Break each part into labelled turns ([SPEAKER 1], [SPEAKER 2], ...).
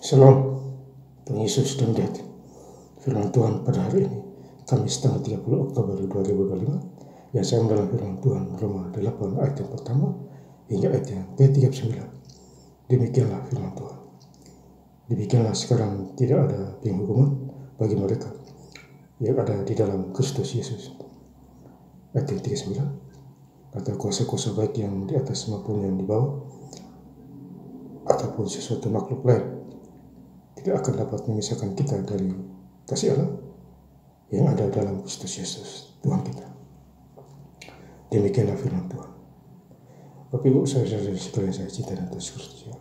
[SPEAKER 1] Shalom, Tuhan Yesus dan Jati. Firman Tuhan pada hari ini, Kamis tanggal 30 Oktober 2025, yang saya mendalam firman Tuhan Roma 8 ayat yang pertama hingga ayat yang ke-39. Demikianlah firman Tuhan. Demikianlah sekarang tidak ada penghukuman bagi mereka yang ada di dalam Kristus Yesus. Ayat yang 39, atau kuasa-kuasa baik yang di atas maupun yang di bawah, ataupun sesuatu makhluk lain, tidak akan dapat memisahkan kita dari kasih Allah yang ada dalam Kristus Yesus, Tuhan kita. Demikianlah firman Tuhan. Bapak Ibu saudara sekalian saya cinta dan Kristus ya.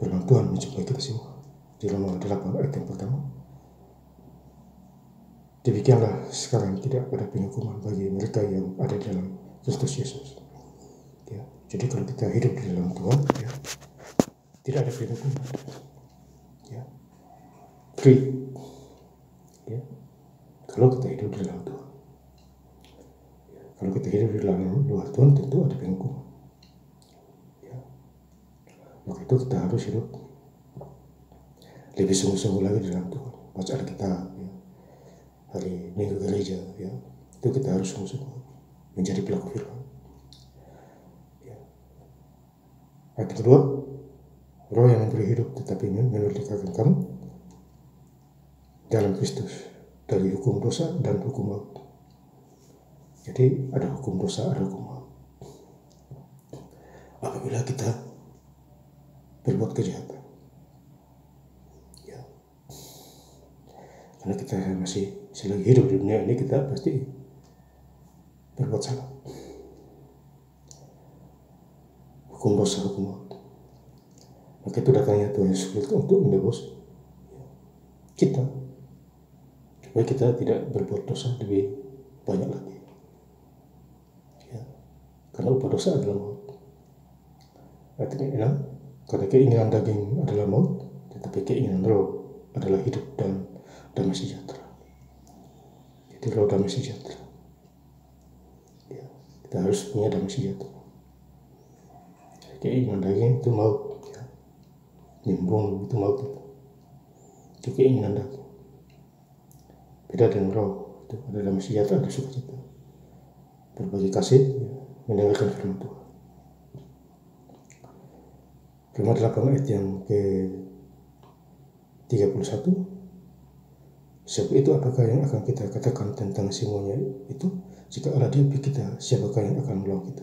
[SPEAKER 1] Firman Tuhan menjumpai kita semua di Roma 8 ayat yang pertama. Demikianlah sekarang tidak ada penghukuman bagi mereka yang ada di dalam Kristus Yesus. Ya, jadi kalau kita hidup di dalam Tuhan, ya, tidak ada penghukuman. Ya, free. Ya, kalau kita hidup di dalam Tuhan. Ya, kalau kita hidup di dalam luar Tuhan, tentu ada penghukuman. Ya, maka itu kita harus hidup lebih sungguh-sungguh lagi di dalam Tuhan. Bacaan kita, ya, hari Minggu gereja, ya, itu kita harus sungguh-sungguh menjadi pelaku firman. Ya. Ayat kedua, Roh yang memberi hidup tetapi memerdekakan kamu dalam Kristus dari hukum dosa dan hukum maut. Jadi ada hukum dosa, ada hukum maut. Apabila kita berbuat kejahatan, ya, karena kita masih selagi hidup di dunia ini, kita pasti berbuat salah. Hukum dosa, hukum maut. Maka itu datangnya Tuhan Yesus Kristus untuk menebus kita, supaya kita tidak berbuat dosa lebih banyak lagi. Ya, karena upah dosa adalah maut. Ayat 6, karena keinginan daging adalah maut, tetapi keinginan roh adalah hidup dan damai sejahtera. Jadi roh damai sejahtera. Ya, kita harus punya damai sejahtera. Keinginan daging itu maut. Membunuh itu maut itu keinginan daging. Beda dengan roh, itu ada damai sejahtera, ada sukacita, berbagi kasih, ya, mendengarkan firman Tuhan. Roma 8 ayat yang ke-31. Sebab itu apakah yang akan kita katakan tentang semuanya itu? Jika Allah di pihak kita, siapakah yang akan melawan kita?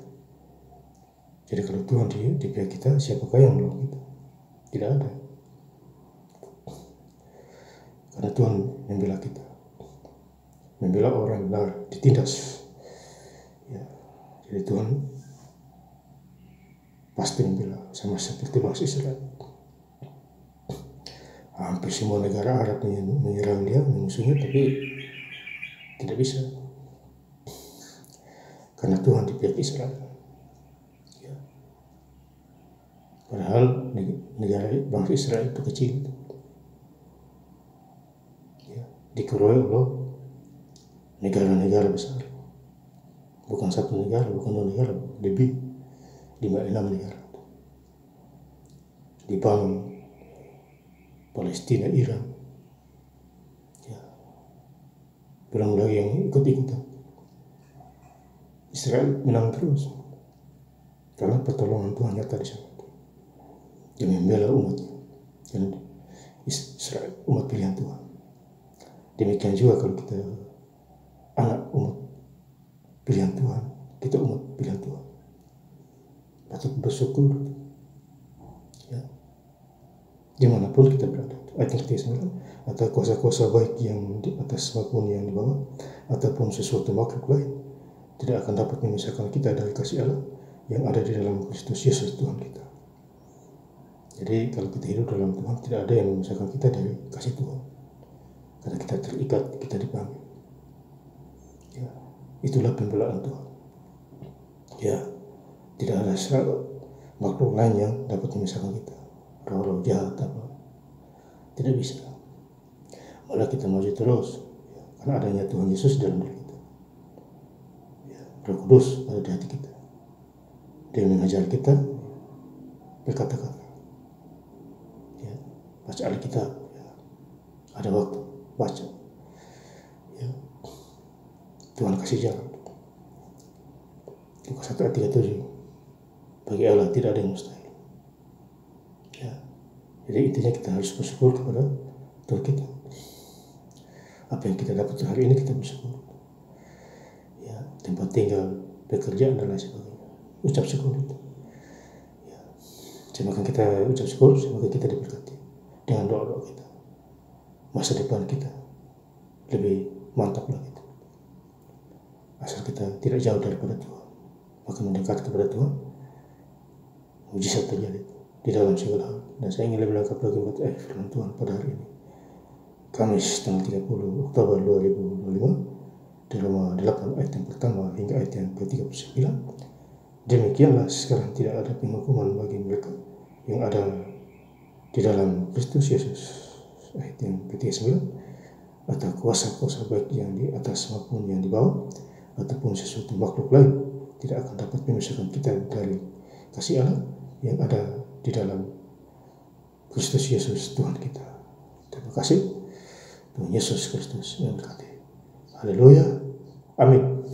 [SPEAKER 1] Jadi kalau Tuhan di pihak kita, siapakah yang melawan kita? Tidak ada. Karena Tuhan membela kita. Membela orang yang benar, ditindas. Ya. Jadi Tuhan pasti membela, sama seperti bangsa Israel. Hampir semua negara Arab menyerang dia, memusuhinya, tapi tidak bisa. Karena Tuhan di pihak Israel. Ya. Padahal negara bangsa Israel itu kecil. Ya. Dikeroyok oleh negara-negara besar. Bukan satu negara, bukan dua negara, lebih 5-6 negara. Libanon, Palestina, Iran. Ya. Belum lagi yang ikut-ikutan. Israel menang terus. Karena pertolongan Tuhan nyata di sana. Dia membela umatnya. Dan Israel, umat pilihan Tuhan. Demikian juga kalau kita anak umat pilihan Tuhan, kita umat pilihan Tuhan, patut bersyukur, ya, dimanapun kita berada. Ayat 39, atau kuasa-kuasa baik yang di atas maupun yang di bawah, ataupun sesuatu makhluk lain, tidak akan dapat memisahkan kita dari kasih Allah yang ada di dalam Kristus Yesus Tuhan kita. Jadi kalau kita hidup dalam Tuhan, tidak ada yang memisahkan kita dari kasih Tuhan. Karena kita terikat, kita dipanggil. Ya, itulah pembelaan Tuhan. Ya, tidak ada makhluk lain yang dapat memisahkan kita. Roh-roh jahat apa, tidak bisa. Malah kita maju terus, ya, karena adanya Tuhan Yesus dalam diri kita. Ya, Roh Kudus ada di hati kita. Dia mengajar kita berkata-kata. Ya, baca Alkitab, ya. Ada waktu baca, ya. Tuhan kasih jalan. Lukas 1 ayat 37, bagi Allah tidak ada yang mustahil, ya. Jadi intinya kita harus bersyukur kepada Tuhan kita. Apa yang kita dapat hari ini kita bersyukur, ya. Tempat tinggal, pekerjaan dan lain sebagainya, ucap syukur itu, ya. Semakin kita ucap syukur, semakin kita diberkati dengan doa-doa kita. Masa depan kita lebih mantap lagi, asal kita tidak jauh daripada Tuhan, makin mendekat kepada Tuhan, mujizat terjadi di dalam segala hal. Dan saya ingin lebih lengkap lagi buat firman Tuhan pada hari ini, Kamis tanggal 30 Oktober 2025, di Roma 8 ayat yang pertama hingga ayat yang ke-39. Demikianlah sekarang tidak ada penghukuman bagi mereka yang ada di dalam Kristus Yesus, ayat yang ke-39, atau kuasa-kuasa baik yang di atas maupun yang di bawah, ataupun sesuatu makhluk lain tidak akan dapat memisahkan kita dari kasih Allah yang ada di dalam Kristus Yesus Tuhan kita. Terima kasih. Tuhan Yesus Kristus memberkati. Haleluya. Amin.